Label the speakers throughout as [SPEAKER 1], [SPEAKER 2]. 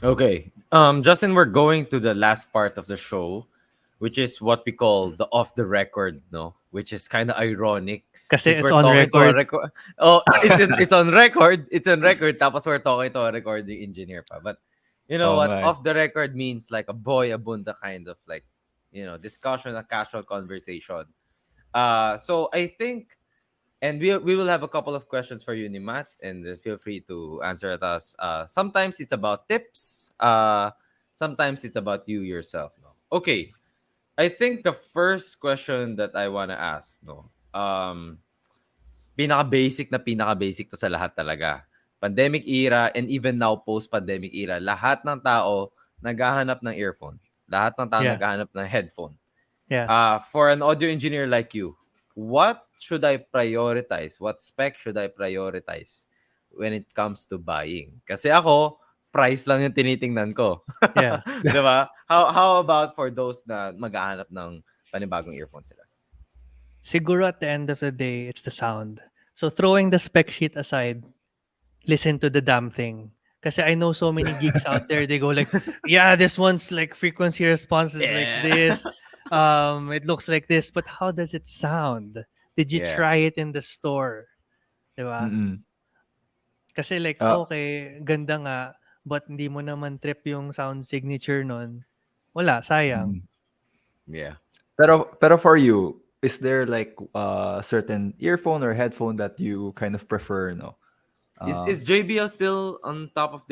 [SPEAKER 1] Okay. Justin, we're going to the last part of the show, which is what we call the off the record, no? Which is kind of ironic
[SPEAKER 2] Kasi
[SPEAKER 1] since
[SPEAKER 2] it's
[SPEAKER 1] we're
[SPEAKER 2] on
[SPEAKER 1] talking to a
[SPEAKER 2] record.
[SPEAKER 1] record. Oh, it's on record. It's on record. Tapos we're talking to a recording engineer pa. But you know
[SPEAKER 3] Oo
[SPEAKER 1] what?
[SPEAKER 3] nga eh.
[SPEAKER 1] Off the record means like a boy abunda kind of like discussion, a casual conversation. So I think and we will have a couple of questions for you, Nimat, and feel free to answer at us. Sometimes it's about tips. Sometimes it's about you yourself. No. Okay. I think the first question that I wanna ask, no, pinaka-basic to sa lahat talaga. Pandemic era and even now post-pandemic era, lahat ng tao naghahanap ng earphone. Lahat ng tao
[SPEAKER 2] Yeah.
[SPEAKER 1] naghahanap ng headphone.
[SPEAKER 2] Yeah.
[SPEAKER 1] For an audio engineer like you, what should I prioritize? What spec should I prioritize when it comes to buying? Kasi ako, price lang yung tinitingnan ko.
[SPEAKER 2] Yeah.
[SPEAKER 1] 'Di ba? How about for those na maghahanap ng panibagong earphones sila?
[SPEAKER 2] Siguro at the end of the day, it's the sound. So throwing the spec sheet aside, listen to the damn thing. Because I know so many geeks out there, they go like, yeah, this one's like frequency response is like
[SPEAKER 1] Yeah.
[SPEAKER 2] this. It looks like this, but how does it sound? Did you
[SPEAKER 1] Yeah.
[SPEAKER 2] try it in the store? Diba?
[SPEAKER 3] Mm.
[SPEAKER 2] Kasi like,
[SPEAKER 3] Ah,
[SPEAKER 2] okay, ganda nga, but hindi mo naman trip yung sound signature nun. Wala, sayang.
[SPEAKER 3] mm.
[SPEAKER 1] Yeah.
[SPEAKER 3] Pero for you, is there like a certain earphone or headphone that you kind of prefer, no?
[SPEAKER 1] Is JBL still on top of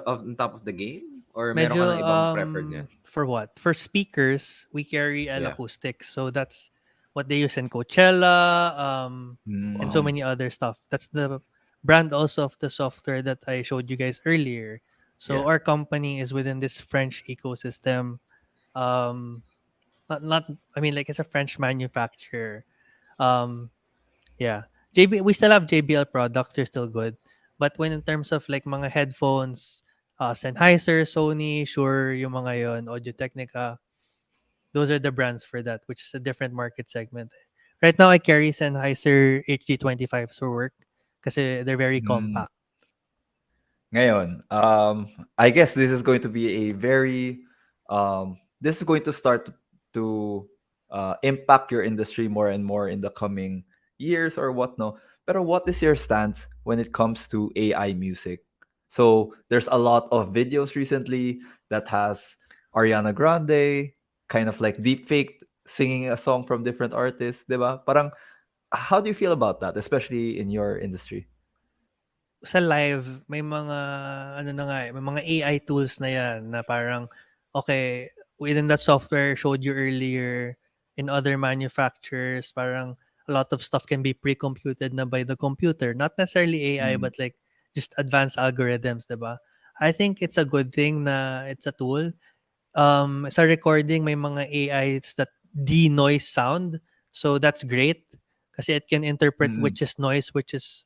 [SPEAKER 1] on top of the game or meron ka ng
[SPEAKER 2] Medyo,
[SPEAKER 1] ibang preferred niyan?
[SPEAKER 2] for what? For speakers, we carry an
[SPEAKER 1] Yeah.
[SPEAKER 2] acoustic. So that's what they use in Coachella, and so
[SPEAKER 3] Mm.
[SPEAKER 1] Wow.
[SPEAKER 2] many other stuff. That's the brand also of the software that I showed you guys earlier. So
[SPEAKER 1] Yeah.
[SPEAKER 2] our company is within this French ecosystem. Um, not I mean, like, it's a French manufacturer. Um, yeah. We still have JBL products, they're still good. But when in terms of like mga headphones, Sennheiser, Sony, Shure, yung mga yon, Audio Technica, those are the brands for that, which is a different market segment. Right now I carry Sennheiser HD25s for work kasi they're very
[SPEAKER 3] Mm.
[SPEAKER 2] compact.
[SPEAKER 3] Ngayon, I guess this is going to be a very this is going to start to impact your industry more and more in the coming years or whatnot. Pero what is your stance when it comes to AI music? So there's a lot of videos recently that has Ariana Grande kind of like deepfake singing a song from different artists, 'di ba? Parang how do you feel about that, especially in your industry?
[SPEAKER 2] Sa live, may mga ano na nga, may mga AI tools na yan na parang, okay, within that software showed you earlier, in other manufacturers, parang a lot of stuff can be pre-computed na by the computer. Not necessarily AI,
[SPEAKER 3] Mm.
[SPEAKER 2] but like just advanced algorithms, diba? I think it's a good thing na it's a tool. Sa recording, may mga AIs that de-noise sound. So that's great kasi it can interpret
[SPEAKER 3] Mm.
[SPEAKER 2] which is noise, which is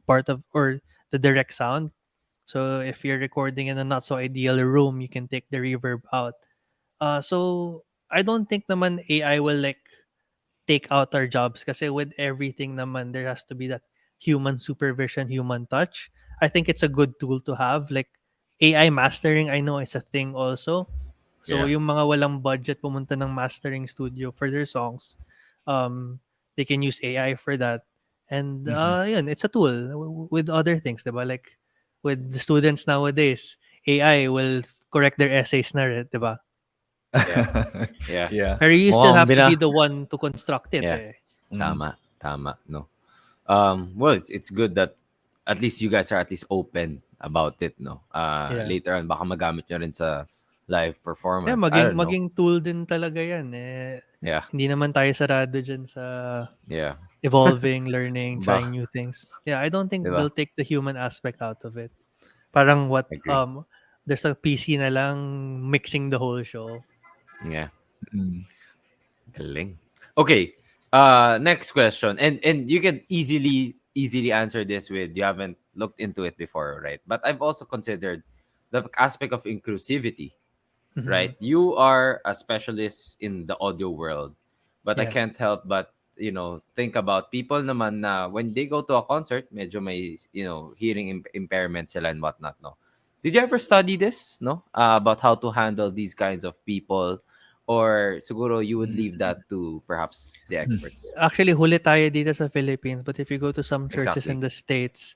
[SPEAKER 2] part of or the direct sound. So if you're recording in a not so ideal room, you can take the reverb out. So I don't think naman AI will like take out our jobs kasi with everything naman there has to be that human supervision, human touch. I think it's a good tool to have. Like AI mastering, I know is a thing also. So
[SPEAKER 1] Yeah.
[SPEAKER 2] yung mga walang budget pumunta ng mastering studio for their songs, they can use AI for that. And
[SPEAKER 3] Mhm.
[SPEAKER 2] yun, it's a tool with other things, diba? Like with the students nowadays, AI will correct their essays na rin, diba?
[SPEAKER 1] Yeah. Yeah.
[SPEAKER 3] Yeah.
[SPEAKER 2] Pero you still
[SPEAKER 1] Mukhang
[SPEAKER 2] have to be the one to construct it
[SPEAKER 1] yeah.
[SPEAKER 2] eh.
[SPEAKER 3] Mhm.
[SPEAKER 1] Tama, no. Well, it's good that at least you guys are at least open about it, no.
[SPEAKER 2] Yeah.
[SPEAKER 1] Later on baka magamit nyo rin sa live
[SPEAKER 2] Yeah,
[SPEAKER 1] performance. I don't know.
[SPEAKER 2] maging tool din talaga yan eh.
[SPEAKER 1] Yeah.
[SPEAKER 2] Hindi naman tayo sarado dyan sa
[SPEAKER 1] Yeah.
[SPEAKER 2] evolving, learning, trying
[SPEAKER 1] Bak,
[SPEAKER 2] new things. Yeah, I don't think
[SPEAKER 1] 'di ba?
[SPEAKER 2] they'll take the human aspect out of it. Parang what
[SPEAKER 1] Agree.
[SPEAKER 2] there's a PC na lang mixing the whole show.
[SPEAKER 1] Yeah.
[SPEAKER 3] Mm.
[SPEAKER 1] Galing. Okay. Next question. And you can easily answer this with you haven't looked into it before, right? But I've also considered the aspect of inclusivity,
[SPEAKER 2] Mhm.
[SPEAKER 1] right? You are a specialist in the audio world, but I
[SPEAKER 2] Yeah.
[SPEAKER 1] can't help but think about people naman na when they go to a concert, medyo may hearing impairment sila and whatnot, no. Did you ever study this? No, about how to handle these kinds of people, or siguro you would leave that to perhaps the experts.
[SPEAKER 2] Actually, huli tayo dito sa Philippines, but if you go to some churches in
[SPEAKER 1] Exactly.
[SPEAKER 2] the States,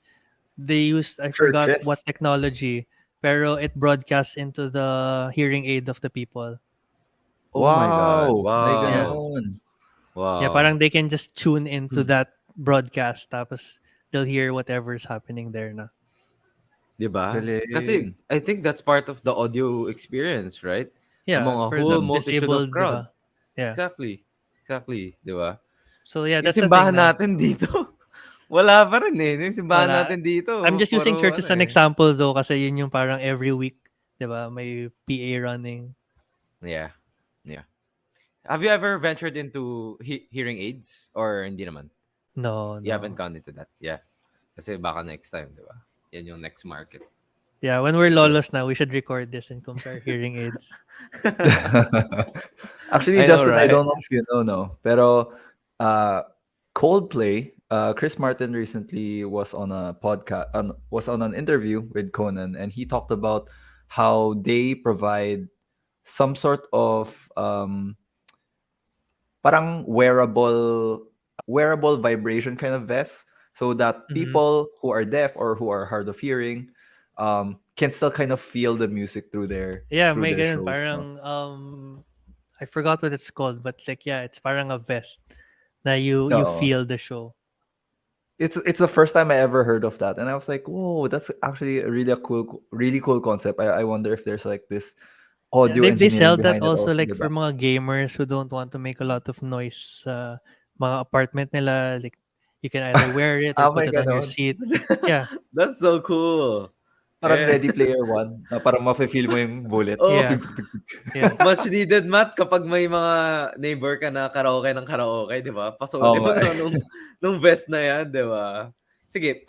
[SPEAKER 2] they used, I forgot what
[SPEAKER 3] Churches.
[SPEAKER 2] technology, pero it broadcasts into the hearing aid of the people.
[SPEAKER 1] Oh my God!
[SPEAKER 3] Wow, may
[SPEAKER 2] Yeah.
[SPEAKER 1] Wow!
[SPEAKER 3] ganon.
[SPEAKER 2] Yeah,
[SPEAKER 1] Wow!
[SPEAKER 2] parang they can just tune into
[SPEAKER 1] Hmm.
[SPEAKER 2] that broadcast tapos they'll hear whatever's happening there na.
[SPEAKER 1] 'Di ba? Kasi
[SPEAKER 3] Galing.
[SPEAKER 1] I think that's part of the audio experience, right?
[SPEAKER 2] Yeah,
[SPEAKER 1] Among a
[SPEAKER 2] for the
[SPEAKER 1] whole multitude of
[SPEAKER 2] disabled, di
[SPEAKER 1] crowd.
[SPEAKER 2] ba? Yeah.
[SPEAKER 1] Exactly. Exactly, 'di ba?
[SPEAKER 2] So yeah,
[SPEAKER 1] Yung
[SPEAKER 2] that's the thing
[SPEAKER 1] simbahan
[SPEAKER 2] na.
[SPEAKER 1] natin dito, wala pa rin eh. Yung simbahan
[SPEAKER 2] Wala.
[SPEAKER 1] natin
[SPEAKER 2] I'm
[SPEAKER 1] dito,
[SPEAKER 2] just using
[SPEAKER 1] puro
[SPEAKER 2] church
[SPEAKER 1] ano
[SPEAKER 2] as an
[SPEAKER 1] eh.
[SPEAKER 2] example though kasi yun yung parang every week, 'di ba? May PA running.
[SPEAKER 1] Yeah. Yeah. Have you ever ventured into hearing aids or hindi naman?
[SPEAKER 2] No,
[SPEAKER 1] You haven't
[SPEAKER 2] no.
[SPEAKER 1] gone into that. Yeah. Kasi baka next time, 'di ba? Yan yung next market.
[SPEAKER 2] Yeah, when we're
[SPEAKER 1] So,
[SPEAKER 2] lolos now, we should record this and compare hearing aids.
[SPEAKER 3] Actually,
[SPEAKER 1] I know,
[SPEAKER 3] Justin, I
[SPEAKER 1] right?
[SPEAKER 3] don't know if you know, no, pero uh, Coldplay, Chris Martin recently was on a podcast, was on an interview with Conan, and he talked about how they provide some sort of parang wearable vibration kind of vest, so that
[SPEAKER 2] Mhm.
[SPEAKER 3] people who are deaf or who are hard of hearing can still kind of feel the music
[SPEAKER 2] Yeah,
[SPEAKER 3] through
[SPEAKER 2] may
[SPEAKER 3] their
[SPEAKER 2] ganun
[SPEAKER 3] shows. No?
[SPEAKER 2] parang I forgot what it's called, but like yeah, it's parang a vest na you
[SPEAKER 3] Oo.
[SPEAKER 2] feel the show.
[SPEAKER 3] It's the first time I ever heard of that, and I was like, "Whoa, that's actually really cool concept." I wonder if there's like this
[SPEAKER 2] Yeah,
[SPEAKER 3] audio
[SPEAKER 2] they
[SPEAKER 3] engineering
[SPEAKER 2] sell that
[SPEAKER 3] behind it
[SPEAKER 2] also
[SPEAKER 3] also,
[SPEAKER 2] like for
[SPEAKER 3] diba?
[SPEAKER 2] mga gamers who don't want to make a lot of noise sa mga apartment nila. Like you can either wear it or
[SPEAKER 3] Ah,
[SPEAKER 2] put
[SPEAKER 3] may
[SPEAKER 2] it on your
[SPEAKER 3] ganon.
[SPEAKER 2] seat. Yeah,
[SPEAKER 1] That's so cool.
[SPEAKER 3] Parang
[SPEAKER 1] Yeah.
[SPEAKER 3] Ready Player One, na parang mafe-feel mo yung bullets.
[SPEAKER 1] Oh,
[SPEAKER 2] yeah,
[SPEAKER 3] Tug, tug, tug, tug.
[SPEAKER 2] yeah.
[SPEAKER 1] much needed, Matt, kapag may mga neighbor ka na karaoke ng karaoke, 'di ba?
[SPEAKER 3] Oo
[SPEAKER 1] Pasuotin mo
[SPEAKER 3] nga eh.
[SPEAKER 1] na nung vest na 'yan, 'di ba? Sige,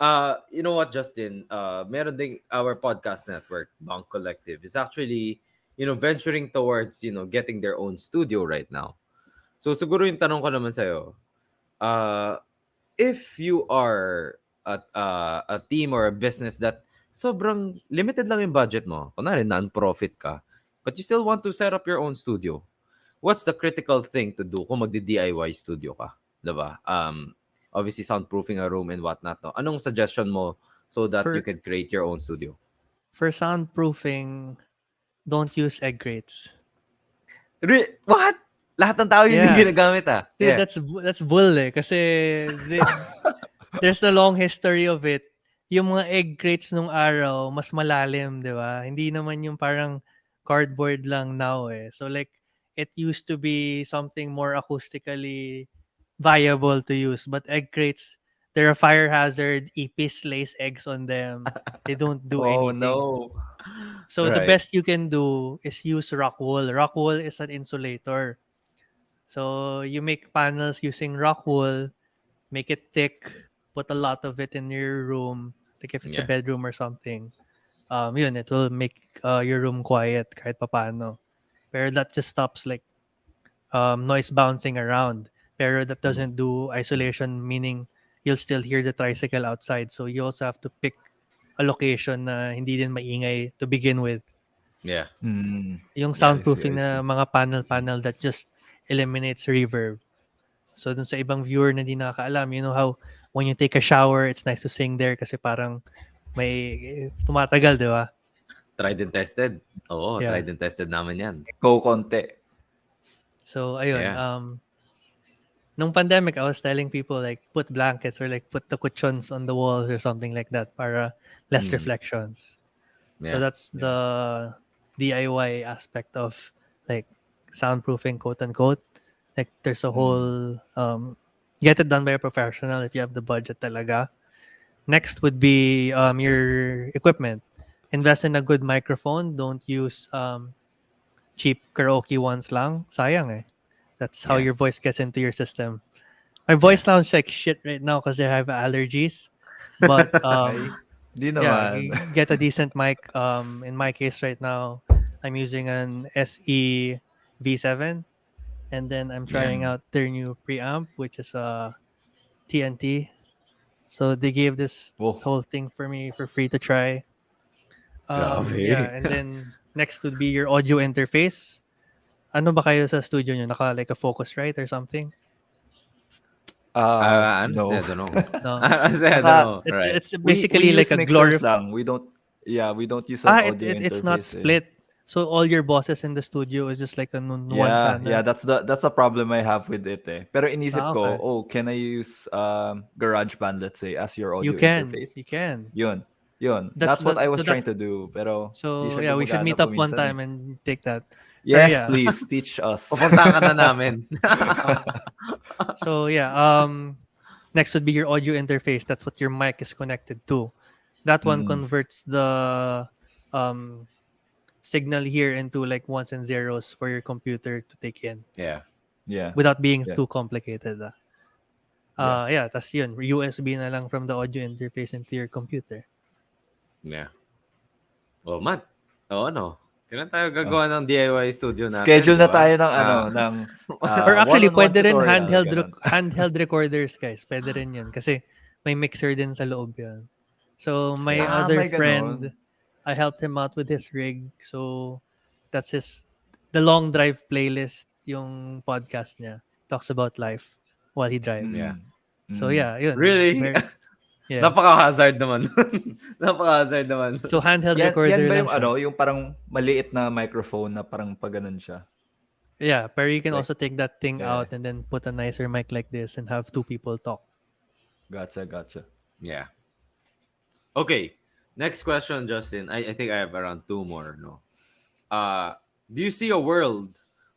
[SPEAKER 1] you know what, Justin? Meron ding our podcast network, Bang Collective, is actually, venturing towards, getting their own studio right now. So siguro yung tanong ko naman sa'yo, uh, if you are a team or a business that sobrang limited lang yung budget mo, kunwari non-profit ka, but you still want to set up your own studio, what's the critical thing to do kung magdi-DIY studio ka? Diba? Obviously, soundproofing a room and whatnot. No? Anong suggestion mo so that you
[SPEAKER 2] For
[SPEAKER 1] can create your own studio?
[SPEAKER 2] for soundproofing, don't use egg grates.
[SPEAKER 1] What? Lahat ng tao yun yung
[SPEAKER 2] Yeah,
[SPEAKER 1] ginagamit ah.
[SPEAKER 2] dude,
[SPEAKER 1] Yeah.
[SPEAKER 2] that's bull eh. Kasi there's a long history of it. Yung mga egg crates nung araw, mas malalim, di ba? Hindi naman yung parang cardboard lang now eh. So like, it used to be something more acoustically viable to use. But egg crates, they're a fire hazard. Ipis lays eggs on them. They don't do
[SPEAKER 3] Oh
[SPEAKER 2] anything.
[SPEAKER 3] no.
[SPEAKER 2] So the
[SPEAKER 1] Right.
[SPEAKER 2] best you can do is use rock wool. Rock wool is an insulator. So you make panels using rock wool, make it thick, put a lot of it in your room, like if it's a
[SPEAKER 1] Yeah.
[SPEAKER 2] bedroom or something. Yun, it will make your room quiet kahit papano. Pero that just stops like noise bouncing around. Pero that
[SPEAKER 1] Mhm.
[SPEAKER 2] doesn't do isolation, meaning you'll still hear the tricycle outside. So you also have to pick a location na hindi din maingay to begin with.
[SPEAKER 1] Yeah.
[SPEAKER 3] Mm,
[SPEAKER 2] Yung
[SPEAKER 1] Yeah.
[SPEAKER 2] soundproofing
[SPEAKER 3] I
[SPEAKER 2] na
[SPEAKER 3] see.
[SPEAKER 2] mga panel-panel that just eliminates reverb. So dun sa ibang viewer na di nakakaalam, you know how when you take a shower, it's nice to sing there kasi parang may tumatagal, di ba?
[SPEAKER 1] Tried and tested. Oo,
[SPEAKER 2] Yeah.
[SPEAKER 1] tried and tested naman yan.
[SPEAKER 3] Go konti.
[SPEAKER 2] So ayun,
[SPEAKER 1] Yeah.
[SPEAKER 2] nung pandemic, I was telling people like put blankets or like put the cushions on the walls or something like that para less
[SPEAKER 1] Mm.
[SPEAKER 2] reflections. So
[SPEAKER 1] Yeah.
[SPEAKER 2] that's the DIY aspect of like soundproofing, quote unquote. Like there's a
[SPEAKER 3] Mm.
[SPEAKER 2] whole get it done by a professional if you have the budget talaga. Next would be your equipment. Invest in a good microphone. Don't use cheap karaoke ones lang. Sayang eh. That's how
[SPEAKER 1] Yeah.
[SPEAKER 2] your voice gets into your system. My
[SPEAKER 1] Yeah.
[SPEAKER 2] voice sounds like shit right now because I have allergies. But
[SPEAKER 3] Ay, di
[SPEAKER 2] yeah,
[SPEAKER 3] naman.
[SPEAKER 2] get a decent mic. In my case right now, I'm using an SE V7, and then I'm
[SPEAKER 1] Yeah.
[SPEAKER 2] trying
[SPEAKER 3] Mm.
[SPEAKER 2] out their new preamp, which is a TNT. So they gave this
[SPEAKER 3] Oh.
[SPEAKER 2] whole thing for me for free to try. Yeah,
[SPEAKER 1] Grabe.
[SPEAKER 2] and then next would be your audio interface. Ano ba kayo sa studio nyo? Naka like a Focusrite or something?
[SPEAKER 1] Honestly, I
[SPEAKER 3] No.
[SPEAKER 1] don't know.
[SPEAKER 2] No.
[SPEAKER 1] Honestly, I don't
[SPEAKER 3] Naka
[SPEAKER 1] know. Right.
[SPEAKER 2] It's
[SPEAKER 3] we
[SPEAKER 2] basically like
[SPEAKER 3] use
[SPEAKER 2] a
[SPEAKER 3] mixers
[SPEAKER 2] glorif.
[SPEAKER 3] lang. We don't use an audio
[SPEAKER 2] It's not
[SPEAKER 3] interface. Eh.
[SPEAKER 2] split. So all your bosses in the studio is just like on one
[SPEAKER 3] Yeah,
[SPEAKER 2] channel.
[SPEAKER 3] that's the problem I have with it eh. Pero inisip ko,
[SPEAKER 2] Okay.
[SPEAKER 3] oh, can I use GarageBand, let's say, as your
[SPEAKER 2] You
[SPEAKER 3] audio
[SPEAKER 2] can.
[SPEAKER 3] interface?
[SPEAKER 2] You can.
[SPEAKER 3] Yun. Yun.
[SPEAKER 2] That's
[SPEAKER 3] That's what
[SPEAKER 2] that.
[SPEAKER 3] I was
[SPEAKER 2] So
[SPEAKER 3] trying
[SPEAKER 2] that's
[SPEAKER 3] to do. Pero di
[SPEAKER 2] so
[SPEAKER 3] siya
[SPEAKER 2] yeah. We should
[SPEAKER 3] gumagana
[SPEAKER 2] meet up one
[SPEAKER 3] paminsan eh.
[SPEAKER 2] time and take that. Pero
[SPEAKER 3] Yes,
[SPEAKER 2] yeah.
[SPEAKER 3] please teach us.
[SPEAKER 1] Pupuntahan ka na namin.
[SPEAKER 2] Okay. So yeah. Next would be your audio interface. That's what your mic is connected to. That one
[SPEAKER 3] Mm,
[SPEAKER 2] converts the um signal here into like ones and zeros for your computer to take in
[SPEAKER 1] Yeah.
[SPEAKER 3] yeah.
[SPEAKER 2] without being
[SPEAKER 3] Yeah.
[SPEAKER 2] too complicated.
[SPEAKER 3] Yeah.
[SPEAKER 2] Yeah, tas yun. USB na lang from the audio interface into your computer.
[SPEAKER 1] Yeah. Oh, Matt. Oh, ano? Kailan tayo
[SPEAKER 3] Oh.
[SPEAKER 1] gagawa ng DIY studio natin,
[SPEAKER 3] Schedule
[SPEAKER 1] di
[SPEAKER 3] na
[SPEAKER 1] ba?
[SPEAKER 3] tayo ng
[SPEAKER 2] Or actually,
[SPEAKER 3] one-on-one
[SPEAKER 2] pwede rin
[SPEAKER 3] tutorial ganun.
[SPEAKER 2] handheld recorders, guys. Pwede rin yun. Kasi may mixer din sa loob yun. So, my
[SPEAKER 1] Yeah.
[SPEAKER 2] other
[SPEAKER 3] May
[SPEAKER 2] friend,
[SPEAKER 3] ganon.
[SPEAKER 2] I helped him out with his rig. So, that's the long drive playlist, yung podcast niya. Talks about life while he drives.
[SPEAKER 1] Yeah.
[SPEAKER 3] Mm.
[SPEAKER 2] So,
[SPEAKER 3] Mm.
[SPEAKER 2] yeah, yun.
[SPEAKER 1] Really?
[SPEAKER 2] Yeah.
[SPEAKER 1] Napaka-hazard naman. Napaka-hazard naman.
[SPEAKER 2] So, handheld
[SPEAKER 3] Yan
[SPEAKER 2] recorder
[SPEAKER 3] ba
[SPEAKER 2] lang
[SPEAKER 3] yung
[SPEAKER 2] siya.
[SPEAKER 3] yung parang maliit na microphone na parang paganon siya?
[SPEAKER 2] Yeah, pero you can
[SPEAKER 3] Like,
[SPEAKER 2] also take that thing
[SPEAKER 3] yeah.
[SPEAKER 2] out and then put a nicer mic like this and have two people talk.
[SPEAKER 3] Gotcha.
[SPEAKER 1] Yeah. Okay. Next question, Justin. I think I have around two more. No. Do you see a world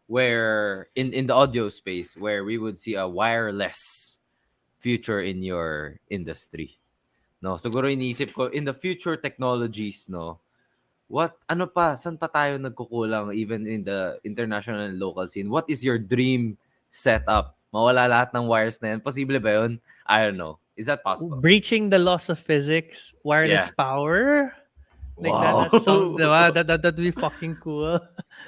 [SPEAKER 1] where in the audio space where we would see a wireless future in your industry? No. Siguro iniisip ko in the future technologies, no. Ano pa, saan pa tayo nagkukulang even in the international and local scene? What is your dream setup? Mawala lahat ng wires na yan. Posible ba yun? I don't know. Is that possible?
[SPEAKER 2] Breaching the laws of physics, wireless
[SPEAKER 1] Yeah.
[SPEAKER 2] power. Like
[SPEAKER 1] Wow.
[SPEAKER 2] that sounds that'd be fucking cool.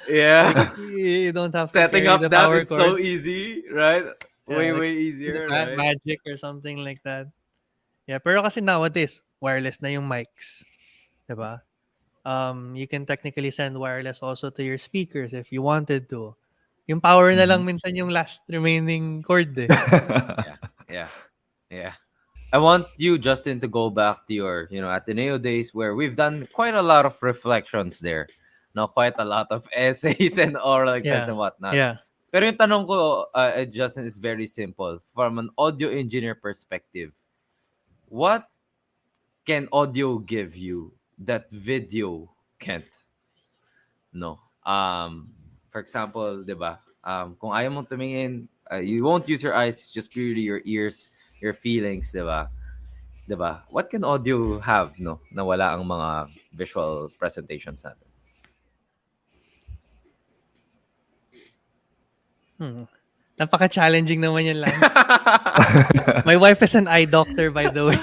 [SPEAKER 1] Yeah.
[SPEAKER 2] Like you don't have to
[SPEAKER 1] Setting
[SPEAKER 2] carry
[SPEAKER 1] up
[SPEAKER 2] the
[SPEAKER 1] that
[SPEAKER 2] power
[SPEAKER 1] is so
[SPEAKER 2] cords.
[SPEAKER 1] easy, right?
[SPEAKER 2] Yeah, like
[SPEAKER 1] Way
[SPEAKER 2] do the
[SPEAKER 1] easier, right?
[SPEAKER 2] magic or something like that. Yeah, pero kasi nowadays wireless na yung mics, 'di ba? You can technically send wireless also to your speakers if you wanted to. Yung power na lang minsan yung last remaining cord eh.
[SPEAKER 1] Yeah. I want you, Justin, to go back to your, Ateneo days where we've done quite a lot of reflections there. No, quite a lot of essays and oral exams and whatnot.
[SPEAKER 2] Yeah.
[SPEAKER 1] Pero yung tanong ko, Justin, is very simple. From an audio engineer perspective, what can audio give you that video can't? No. For example, 'di ba? Kung ayaw mong tumingin, you won't use your eyes, just purely your ears, your feelings, 'di ba? 'Di ba? What can audio have, no? Na wala ang mga visual presentations natin.
[SPEAKER 2] Napaka-challenging naman yan lang. My wife is an eye doctor, by the way.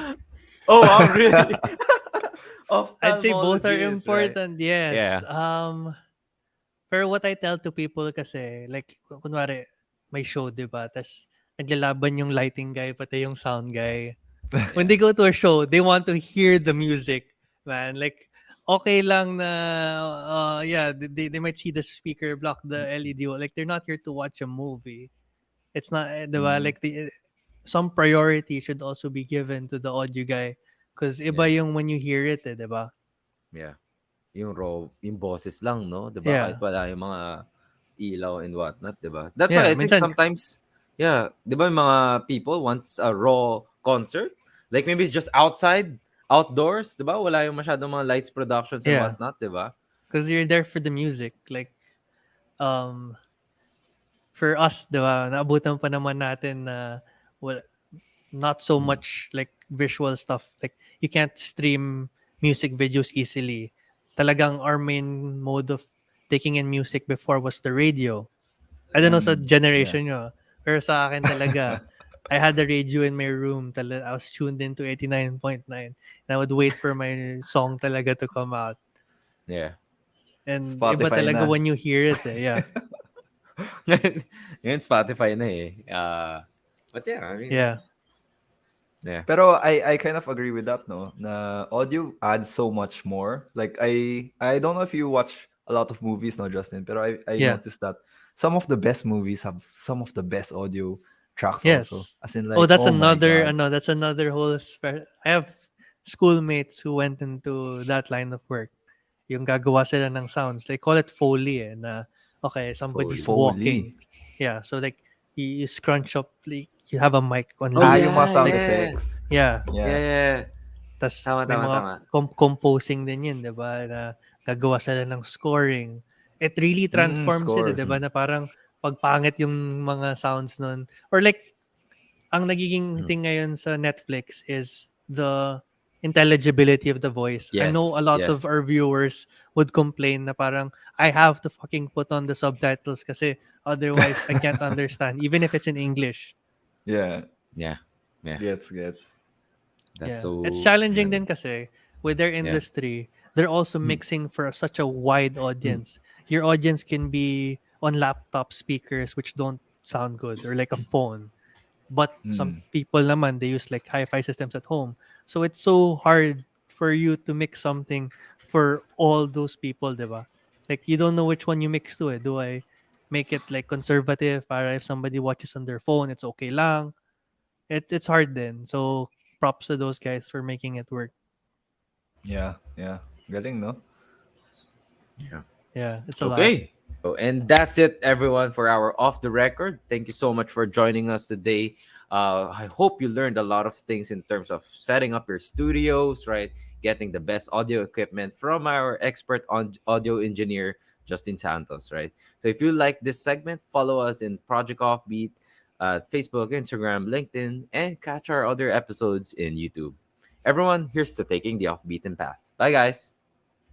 [SPEAKER 1] Oh, wow, really?
[SPEAKER 2] I'd say both are
[SPEAKER 1] Ophthalmologist,
[SPEAKER 2] important, yes.
[SPEAKER 1] Yeah.
[SPEAKER 2] Pero what I tell to people kasi, like, kunwari, may show, di ba? Tapos, naglalaban yung lighting guy, pati yung sound guy. When they go to a show, they want to hear the music, man. Like, okay lang na, they might see the speaker block the LED. Like, they're not here to watch a movie. It's not, di ba? Like, some priority should also be given to the audio guy. Because iba yung when you hear it, di ba?
[SPEAKER 1] Yeah. Yung raw, yung boses lang, no? 'Di ba?
[SPEAKER 2] Yeah.
[SPEAKER 1] Kahit wala yung mga ilaw and whatnot, 'di ba? That's
[SPEAKER 2] Yeah,
[SPEAKER 1] why I think
[SPEAKER 2] minsan-
[SPEAKER 1] sometimes, 'di ba yung mga people wants a raw concert? Like maybe it's just outside, outdoors, 'di ba? Wala yung masyadong mga lights productions and
[SPEAKER 2] Yeah.
[SPEAKER 1] whatnot, 'di ba?
[SPEAKER 2] Because you're there for the music. Like, for us, di ba, naabutan pa naman natin na, well, not so much like visual stuff. Like, you can't stream music videos easily. Talagang our main mode of taking in music before was the radio. I don't know sa generation nyo. Pero sa akin talaga, I had the radio in my room. I was tuned into 89.9. And I would wait for my song talaga to come out.
[SPEAKER 1] Yeah.
[SPEAKER 2] And
[SPEAKER 3] Spotify
[SPEAKER 2] iba talaga
[SPEAKER 3] na.
[SPEAKER 2] when you hear it. Yeah.
[SPEAKER 1] Ngayon Spotify na eh. But yeah, I mean,
[SPEAKER 2] Yeah.
[SPEAKER 1] Yeah.
[SPEAKER 3] Pero I kind of agree with that, no? Na audio adds so much more. Like I don't know if you watch a lot of movies, no, Justin, pero I
[SPEAKER 2] Yeah.
[SPEAKER 3] noticed that some of the best movies have some of the best audio tracks also.
[SPEAKER 2] Yes.
[SPEAKER 3] As in
[SPEAKER 2] Oh,
[SPEAKER 3] like,
[SPEAKER 2] that's
[SPEAKER 3] oh my
[SPEAKER 2] another.
[SPEAKER 3] god.
[SPEAKER 2] No, that's another whole. I have schoolmates who went into that line of work. Yung gagawa sila ng sounds. They call it Foley eh, na okay, somebody's
[SPEAKER 1] Foley.
[SPEAKER 2] walking.
[SPEAKER 3] Foley.
[SPEAKER 2] Yeah, so like you scrunch up, like you have a mic on
[SPEAKER 1] Oh
[SPEAKER 3] Yung
[SPEAKER 2] leads.
[SPEAKER 3] mga
[SPEAKER 1] yeah,
[SPEAKER 3] sound
[SPEAKER 2] Like,
[SPEAKER 1] yeah.
[SPEAKER 3] effects.
[SPEAKER 2] yeah,
[SPEAKER 1] Yeah,
[SPEAKER 3] Yeah.
[SPEAKER 1] yeah.
[SPEAKER 2] tas
[SPEAKER 1] Tama,
[SPEAKER 2] may
[SPEAKER 1] tama,
[SPEAKER 2] mga
[SPEAKER 1] tama.
[SPEAKER 2] composing din yun, 'di ba? Na gagawa sila ng scoring. It really transforms it, 'di ba?
[SPEAKER 3] Scores.
[SPEAKER 2] Na parang pagpangit yung mga sounds nun. Or like ang nagiging
[SPEAKER 1] Mhm.
[SPEAKER 2] thing ngayon sa Netflix is the intelligibility of the voice. I know a
[SPEAKER 1] Yes,
[SPEAKER 2] lot of
[SPEAKER 1] yes.
[SPEAKER 2] our viewers would complain na parang I have to fucking put on the subtitles kasi otherwise I can't understand even if it's in English.
[SPEAKER 3] Yeah.
[SPEAKER 1] Yeah. Yeah.
[SPEAKER 3] Gets.
[SPEAKER 1] That's
[SPEAKER 2] Yeah. It's
[SPEAKER 1] so
[SPEAKER 2] challenging
[SPEAKER 1] yeah.
[SPEAKER 2] din kasi with their
[SPEAKER 1] Yeah.
[SPEAKER 2] industry, they're also
[SPEAKER 3] Mm.
[SPEAKER 2] mixing for such a wide
[SPEAKER 3] Mm.
[SPEAKER 2] audience. Your audience can be on laptop speakers which don't sound good or like a phone. But some
[SPEAKER 3] Mm.
[SPEAKER 2] people naman, they use like hi-fi systems at home. So it's so hard for you to mix something for all those people, diba? Like you don't know which one you mix to eh. Do I make it like conservative para if somebody watches on their phone, it's okay lang? It's hard then. So props to those guys for making it work.
[SPEAKER 3] Yeah. Galing, no?
[SPEAKER 1] Yeah.
[SPEAKER 2] Yeah, it's a lot.
[SPEAKER 1] Okay. So, and that's it, everyone, for our off the record. Thank you so much for joining us today. I hope you learned a lot of things in terms of setting up your studios, right? Getting the best audio equipment from our expert on audio engineer, Justin Santos, right? So, if you like this segment, follow us in Project Offbeat, Facebook, Instagram, LinkedIn, and catch our other episodes in YouTube. Everyone, here's to taking the offbeaten path. Bye, guys.